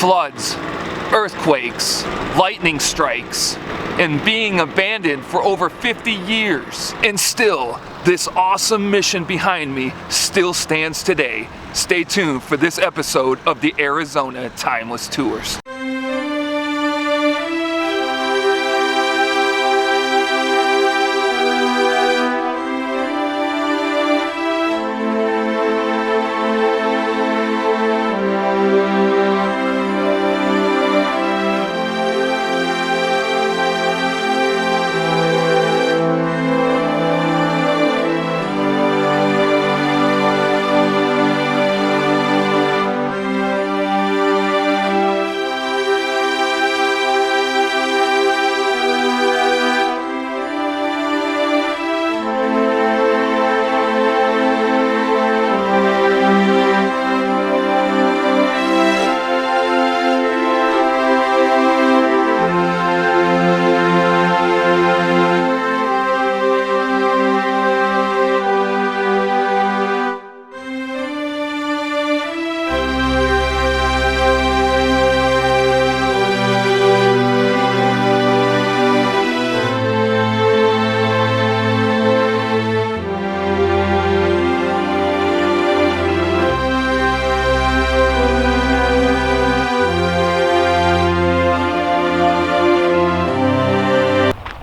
floods, earthquakes, lightning strikes, and being abandoned for over 50 years. And still, this awesome mission behind me still stands today. Stay tuned for this episode of the Arizona Timeless Tours.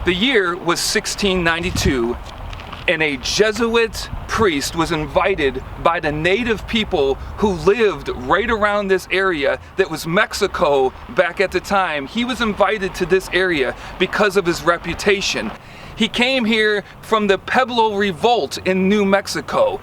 The year was 1692, and a Jesuit priest was invited by the native people who lived right around this area that was Mexico back at the time. He was invited to this area because of his reputation. He came here from the Pueblo Revolt in New Mexico.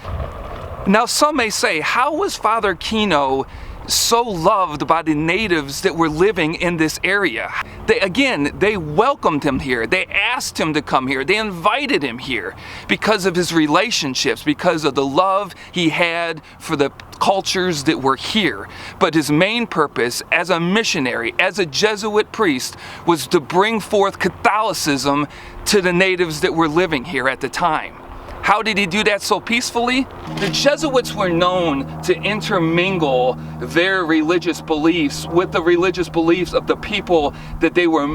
Now some may say, how was Father Kino so loved by the natives that were living in this area? They welcomed him here. They asked him to come here. They invited him here because of his relationships, because of the love he had for the cultures that were here. But his main purpose as a missionary, as a Jesuit priest, was to bring forth Catholicism to the natives that were living here at the time. How did he do that so peacefully? The Jesuits were known to intermingle their religious beliefs with the religious beliefs of the people that they were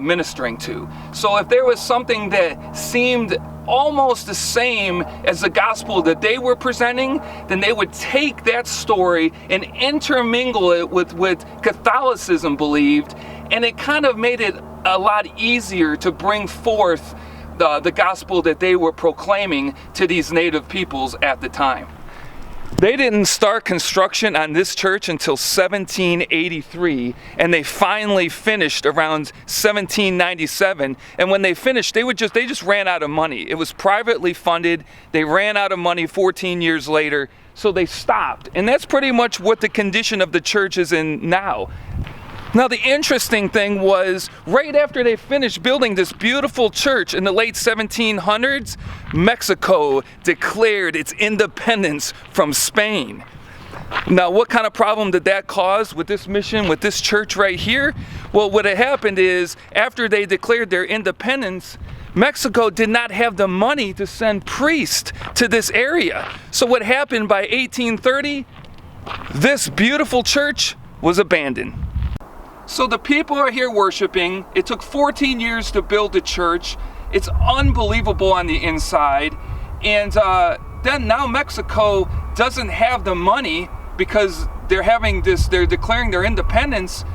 ministering to. So if there was something that seemed almost the same as the gospel that they were presenting, then they would take that story and intermingle it with what Catholicism believed, and it kind of made it a lot easier to bring forth the gospel that they were proclaiming to these native peoples at the time. They didn't start construction on this church until 1783, and they finally finished around 1797. And when they finished, they just ran out of money. It was privately funded. They ran out of money 14 years later, so they stopped. And that's pretty much what the condition of the church is in now. Now the interesting thing was, right after they finished building this beautiful church in the late 1700s, Mexico declared its independence from Spain. Now what kind of problem did that cause with this mission, with this church right here? Well, what had happened is, after they declared their independence, Mexico did not have the money to send priests to this area. So what happened by 1830? This beautiful church was abandoned. So the people are here worshiping. It took 14 years to build the church. It's unbelievable on the inside. And then now Mexico doesn't have the money because they're declaring their independence.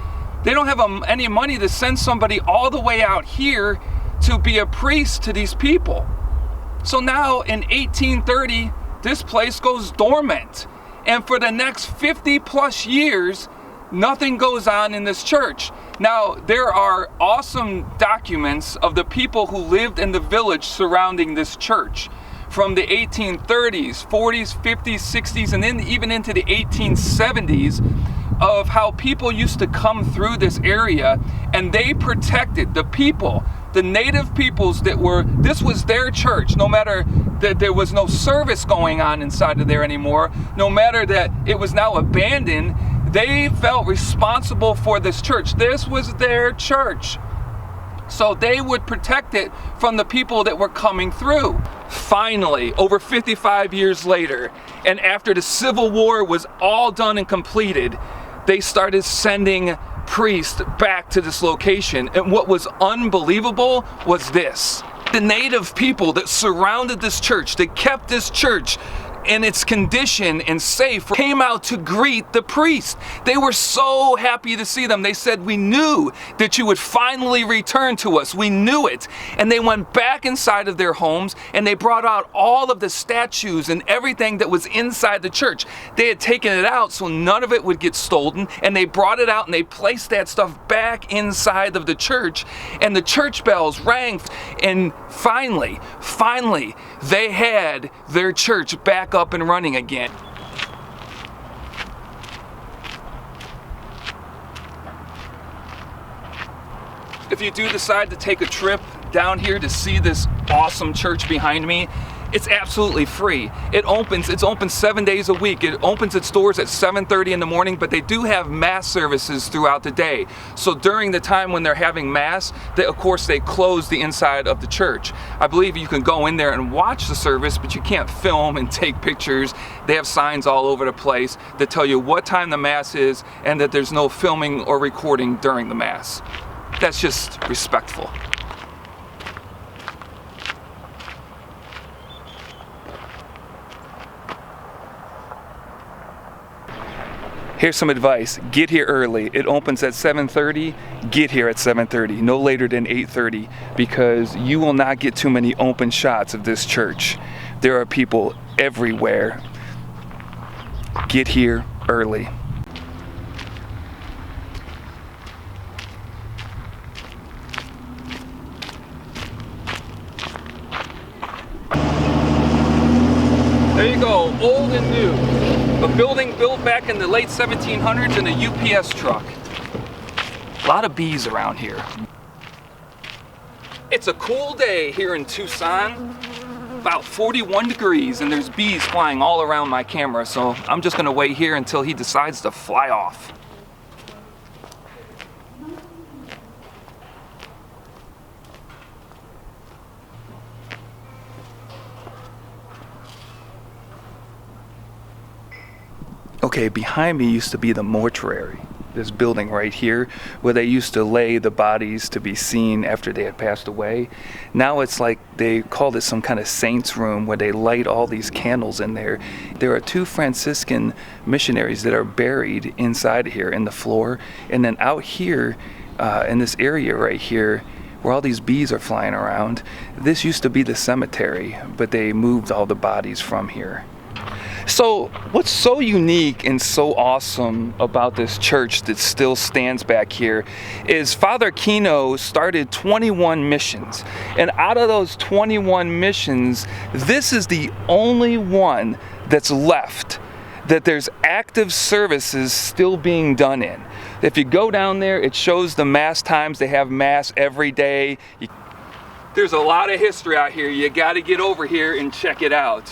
They don't have any money to send somebody all the way out here to be a priest to these people. So now in 1830, this place goes dormant. And for the next 50 plus years, nothing goes on in this church. Now, there are awesome documents of the people who lived in the village surrounding this church from the 1830s, 40s, 50s, 60s, and then even into the 1870s, of how people used to come through this area, and they protected the people, the native peoples this was their church. No matter that there was no service going on inside of there anymore, no matter that it was now abandoned, they felt responsible for this church. This was their church. So they would protect it from the people that were coming through. Finally, over 55 years later, and after the Civil War was all done and completed, they started sending priests back to this location. And what was unbelievable was this. The native people that surrounded this church, that kept this church in its condition and safe, came out to greet the priest. They were so happy to see them. They said, "We knew that you would finally return to us. We knew it." And they went back inside of their homes and they brought out all of the statues and everything that was inside the church. They had taken it out so none of it would get stolen, and they brought it out and they placed that stuff back inside of the church, and the church bells rang, and finally, they had their church back up and running again. If you do decide to take a trip down here to see this awesome church behind me, it's absolutely free. It's open 7 days a week. It opens its doors at 7:30 in the morning, but they do have mass services throughout the day. So during the time when they're having mass, of course they close the inside of the church. I believe you can go in there and watch the service, but you can't film and take pictures. They have signs all over the place that tell you what time the mass is and that there's no filming or recording during the mass. That's just respectful. Here's some advice. Get here early. It opens at 7:30. Get here at 7:30, no later than 8:30, because you will not get too many open shots of this church. There are people everywhere. Get here early. There you go, old and new. A building built back in the late 1700s and a UPS truck. A lot of bees around here. It's a cool day here in Tucson. About 41 degrees, and there's bees flying all around my camera, so I'm just gonna wait here until he decides to fly off. Okay, behind me used to be the mortuary, this building right here, where they used to lay the bodies to be seen after they had passed away. Now it's like they called it some kind of saint's room where they light all these candles in there. There are 2 Franciscan missionaries that are buried inside here in the floor. And then out here, in this area right here, where all these bees are flying around, this used to be the cemetery, but they moved all the bodies from here. So what's so unique and so awesome about this church that still stands back here is Father Kino started 21 missions. And out of those 21 missions, this is the only one that's left that there's active services still being done in. If you go down there, it shows the mass times. They have mass every day. There's a lot of history out here. You got to get over here and check it out.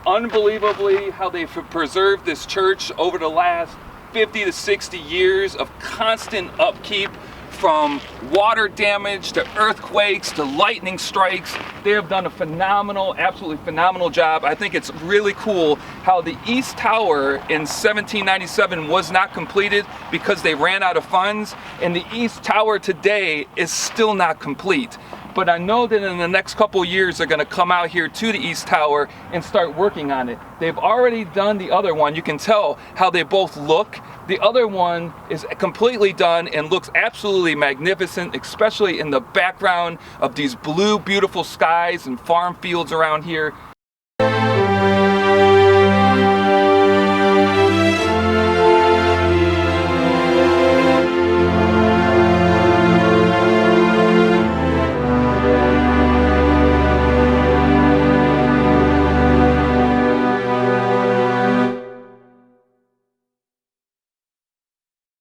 Unbelievably how they've preserved this church over the last 50 to 60 years of constant upkeep, from water damage to earthquakes to lightning strikes. They have done a phenomenal, absolutely phenomenal job. I think it's really cool how the East Tower in 1797 was not completed because they ran out of funds, and the East Tower today is still not complete. But I know that in the next couple years they're going to come out here to the East Tower and start working on it. They've already done the other one. You can tell how they both look. The other one is completely done and looks absolutely magnificent, especially in the background of these blue, beautiful skies and farm fields around here.